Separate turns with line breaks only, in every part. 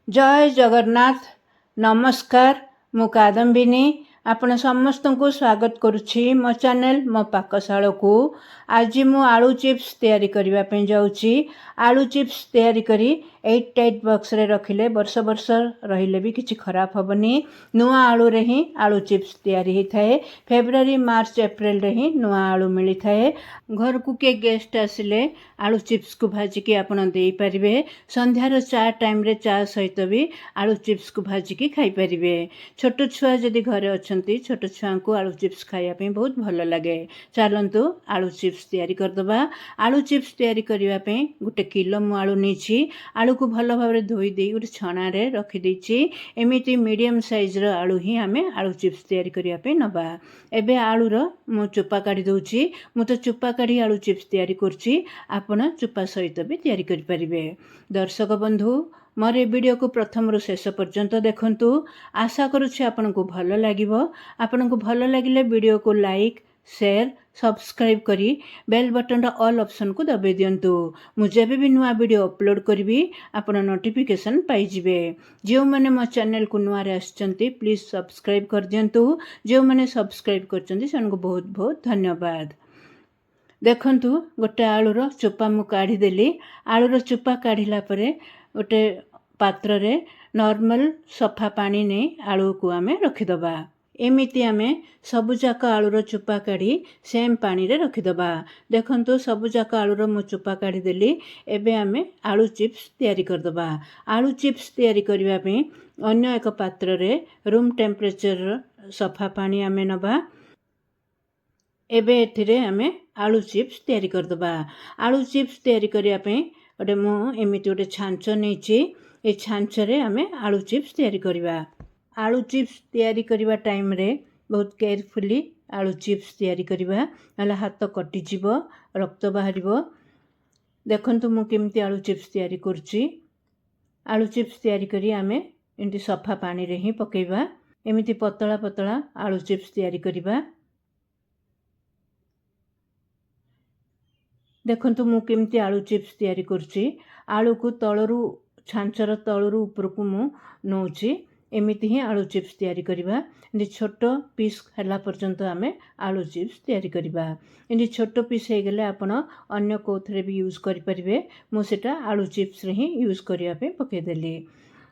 जय जगन्नाथ नमस्कार मु कादम्बिनी आपण समस्त को स्वागत करुछि मो चैनल मो पाकशाला को। आज मु आलू चिप्स तैयारी करबा पे जाउछि। आलू चिप्स तैयारी करी 8 टाइट बॉक्स रे रखिले वर्ष वर्ष रहिले भी किछि खराब होबनी। नुआ आलू रे ही आलू चिप्स तैयारी ही थाए। फेब्रुआरी मार्च अप्रैल रे ही नुआ आलू मिली थाए। घर को के गेस्ट आसिले आलू चिप्स को भाजी के आपण देई परिबे। संध्यार चा टाइम रे चा सहित भी आलू चिप्स को भाजी के खाई परिबे। छोट छुआ जदि घरे अछंती छोट छुआ को आलू चिप्स खाया पे बहुत भल लगे। चलंतु आलू चिप्स तैयारी करदबा। आलू चिप्स तैयारी करिवा पे गुटे किलो मु आलू नीची। आलू को भल भाबरे धोई देई गुटे छणा रे रखि देइची। एमिति मीडियम साइज रो आलू ही हमें आलू चिप्स तैयारी करिवा पे नबा। एबे आलू रो मु चोपा काढी दउची। मु तो चोपा काढी आलू चिप्स तैयारी करची। आपण चोपा सहित भी तैयारी करि परिबे। दर्शक बंधु मोर ए वीडियो को प्रथम रु शेष पर्यंत देखंतु। आशा करुछि आपन को भल लागिवो। आपन को भल लागिले वीडियो को लाइक शेयर सब्सक्राइब करी बेल बटन रो ऑल ऑप्शन को दबे दियंतु। मु जेबे भी नुआ वीडियो अपलोड करबी आपन नोटिफिकेशन पाई जिवे। जो माने मो चैनल को नुआ रे आछंती प्लीज सब्सक्राइब कर दियंतु। जो माने सब्सक्राइब करचंती सन को बहुत बहुत धन्यवाद। देखंतु गोटे आलूर चोपा मु काढ़ी देली। आलूर चोपा काढ़िला परे गोटे पात्र रे नॉर्मल सफा पानी ने आलू को आमे रखिदबा। एमिति आमे सबुजाक आलूर चोपा काढ़ी सेम पानी रे रखिदबा। देखंतु सबुजाक आलूर मु चोपा काढ़ी देली। एबे आमे आलू चिप्स तैयारी करदबा। आलू चिप्स तैयारी करिवा पे अन्य एक पात्र रे रूम टेम्परेचर सफा पानी आमे नबा। एबे एथिरे आमे आलू चिप्स तैयारी करदबा। आलू चिप्स तैयारी करिया पे ओटे मु एमिति ओटे छांच नेची। ए छांच रे आमे आलू चिप्स तैयारी करिवा। आलू चिप्स तैयारी करिवा टाइम रे बहुत केयरफुली आलू चिप्स तैयारी करिवा नला हाथ कटि जिवो रक्त बाहरिवो। देखंतु मु केमति आलू चिप्स तैयारी करची। आलू चिप्स तैयारी करी आमे एंटी सफा पानी रे ही पकेइबा। एमिति पतला पतला आलू चिप्स तैयारी करिबा। देखंतु मु केमति आलू चिप्स तैयारी करची। आलू को तळरू छांचर तळरू ऊपर को मु नौची। एमिति ही आलू चिप्स तैयारी करिबा। एंटी छोट पीस हला पर्यंत आमे आलू चिप्स तैयारी करिबा। एंटी छोट पीस हे गेले आपण अन्य कोथरे भी यूज करि परिबे। मु सेटा आलू चिप्स रे ही यूज करिया पे पके देली।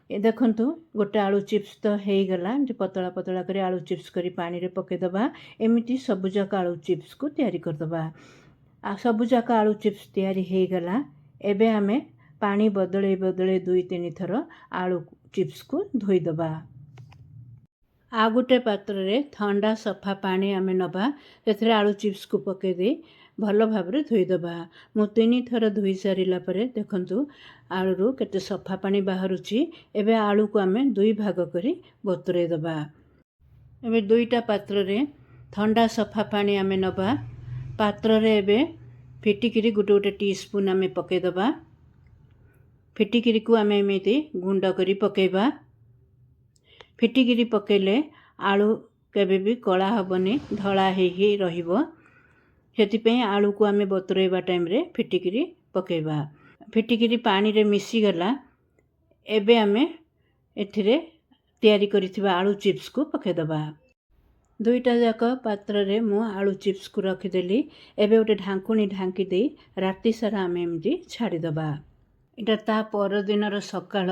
ए देखंतु गोटे आलू चिप्स तो हे गला। एंटी पतला पतला करे आलू चिप्स करी पानी रे पके दबा। एमिति सबुजाक आलू चिप्स को तैयारी कर दबा। आ सबुजाक आलू चिप्स तैयारी हे गला। एबे आमे पानी बदले बदले 2-3 थर आलू चिप्स को धोई दबा। आ गोटे पात्र रे ठंडा सफा पानी आमे नबा। सेथरे आलू चिप्स को पके दे भल भाबरे धोई दबा। मु 3 थर धोई सारिला परे देखंतु आलू रो केते सफा पानी बाहरुची। एबे आलू को आमे 2 भाग करी बतुरे दबा। एबे 2टा पात्र रे ठंडा सफा पानी आमे नबा। पात्र रे एबे फिटिकिरी गोटे गोटे टीस्पून आमे पके दबा। फिटिकिरी को आमे एमिति गुंड करी पकेबा। फिटिकिरी पकेले आलू केबे भी कला हबनी धला हे रहिबो। सेति पे आलू को आमे बतुरेबा टाइम रे फिटिकिरी पकेबा। फिटिकिरी पानी रे मिसी गला। एबे आमे एथिरे तैयारी करिथिबा आलू चिप्स को पके दबा। 2टा जाक पात्र रे मु आलू चिप्स को रखि देली। एबे ओटे ढांकुनी ढांकी दे राती सारा आमे एमती छाड़ी दबा। इटा ता पर दिन रो सकाळ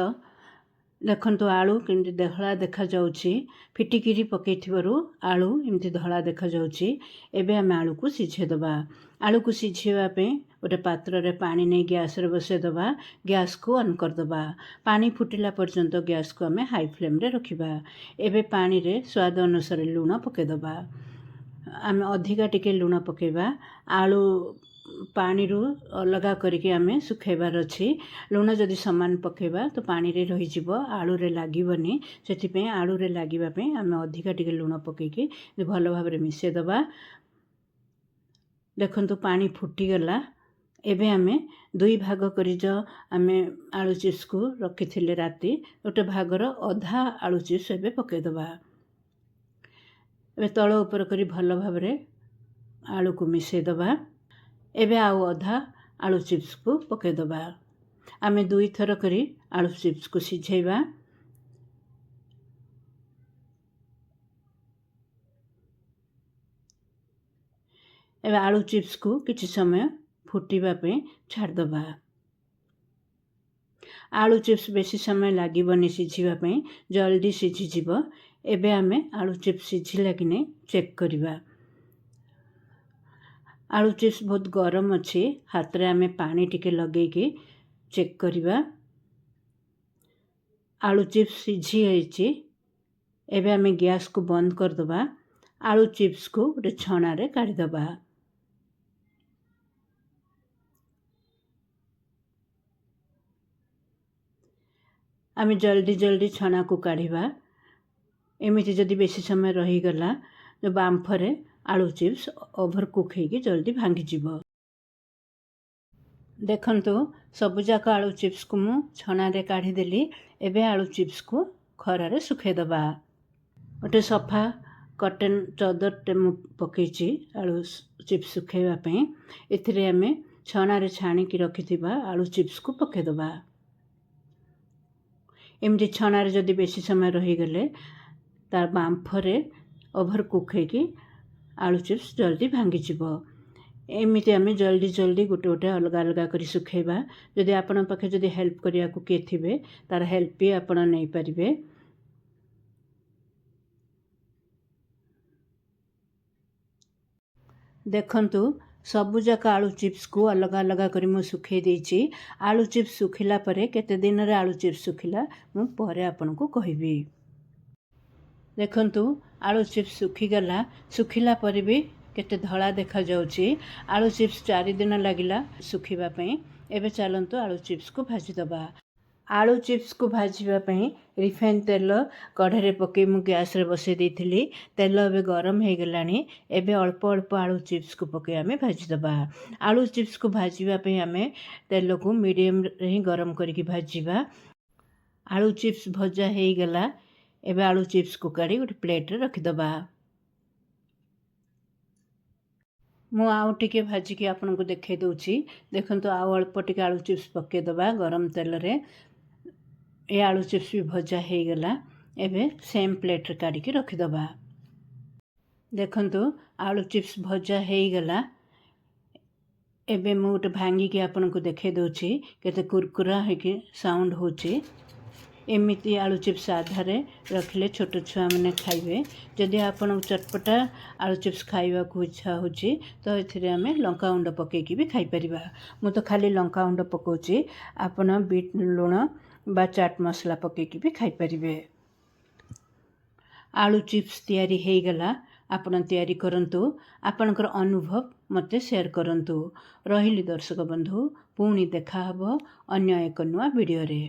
देखंतु आलू केमती धला देखा जाउची। फिटिकिरी पकेइथिबारु आलू एमती धला देखा जाउची। एबे आमे आलू को सिझे दबा। आलू को सिझेवा पे गोटे पात्र रे पानी नै गैस रे बसे दबा। गैस को ऑन कर दबा। पानी फुटिला पर्यंत गैस को आमे हाई फ्लेम रे रखिबा। एबे पानी रे स्वाद अनुसार लूण पके दबा। आमे अधिका टिके लूण पकेबा। आलू पानी रू अलगा करके आमे सुखेबार अछि। लूण जदि समान पकेबा तो पानी रे रहि जिवो आलू रे लागिबनी। सेति पे आलू रे लागिबा पे आमे अधिका टिके लूण पकेके भलो भाबरे मिसे दबा। देखंतु पानी फुटी गला। एबे आमे 2 भाग करी जो आमे आलू चिप्स को रखिथिले राती गोटे भागर अधा आलू चिप्स एबे पके दबा। एबे तळ ऊपर करी भलो भाबरे आलू को मिसे दबा। एबे आउ अधा आलू चिप्स को पके दबा। आमे 2 थर करी आलू चिप्स को सिझेबा। एबे आलू चिप्स को किछि समय फुटिबा पे छाड़दबा। आलू चिप्स बेसी समय लागिबनी सिझिबा पे, जल्दी सिझिजिबो। एबे आमे आलू चिप्स सिझिला कि नै चेक करिबा। आलू चिप्स बहुत गरम अच्छी, हाथ रे आमे पानी टिके लगेगी चेक करिबा। आलू चिप्स सिझी जाइछि। एबे आमे गैस को बंद करदबा। आलू चिप्स को गोटे छणा रे काढ़ीदबा। आमे जल्दी जल्दी छणा को काढ़ीबा। एमिति जदि बेसी समय रहीगला जो बाम्फरे आलू चिप्स ओभर कुक होगी जल्दी भांगी जीवो। देखंतु सबुजाक आलू चिप्स को मु छणा रे काढ़ी देली। एबे आलू चिप्स को खरा रे सुखे दबा। गोटे सफा कॉटन चादर टे मु पकेची आलू चिप्स सुखेवा पे। एथिरे आमे छणा रे छाणी की रखिथिबा आलू चिप्स को पके दबा। एमती छणा रे जदि बेसी समय रहीगले तार बाम्फरे ओभर कुक होगी आलू चिप्स जल्दी भांगी जीवो। एमिति आमे जल्दी जल्दी गोटे गोटे अलग अलग करी सुखेबा। जदि आपण पाखे जदि हेल्प करिया को किए थिबे तार हेल्प भी आपण नै परिबे। देखंतु सबुजाक आलू चिप्स को अलग अलग करी मु सुखे देछि। आलू चिप्स सुखिला परे केते दिन रे आलू चिप्स सुखिला मु परे आपण को कहिबी। देखंतु आलू चिप्स सुखी गला। सुखिला परे भी केते धड़ा देखा जाउछि। आलू चिप्स 4 दिन लागिला सुखिबा पे। एबे चलंतु आलू चिप्स को भाजी दबा। आलू चिप्स को भाजीबा पे रिफाइन तेल कढ़े पके मु गैस रे बसे देथिली। तेल एबे गरम हे गलानी। एबे अल्प अल्प आलू चिप्स को पके आमे भाजी दबा। आलू चिप्स को भाजीबा पे आमे तेल को मीडियम रे ही गरम करके भाजीबा। आलू चिप्स भजा हे गला। एबे आलू चिप्स को काढ़ी गोटे प्लेट रे रखि दबा। मु आउ टिके भाजी की आपन को देखे दउछि। देखंतु आउ अल्प टिके आलू चिप्स पके दबा गरम तेल रे। ए आलू चिप्स भी भजा हे गला। एबे सेम प्लेट रे काढ़ी की रखि दबा। देखंतु आलू चिप्स भजा हे गला। एबे मु गोटे भांगी की आपन को देखे दउछि केते कुरकुरा हे के साउंड होछि। एमिति आलू चिप्स आधारे रखले छोट छुआ मैंने खाइबे। जदि आपण चटपटा आलू चिप्स खाइबा को इच्छा होछि तो एथिरे आमे लंका गुंड पकेकी भी खाई परिबा। मु तो खाली लंका गुंड पकोछि। आपण बीट लूण बा चाट मसला पकेकी भी खाई परिबे। आलू चिप्स तैयारी हे गला। आपण तैयारी करंतु। आपणकर अनुभव मते शेयर करंतु। रहिली दर्शक बंधु, पुणी देखा हबो अन्य एक नुआ वीडियो रे।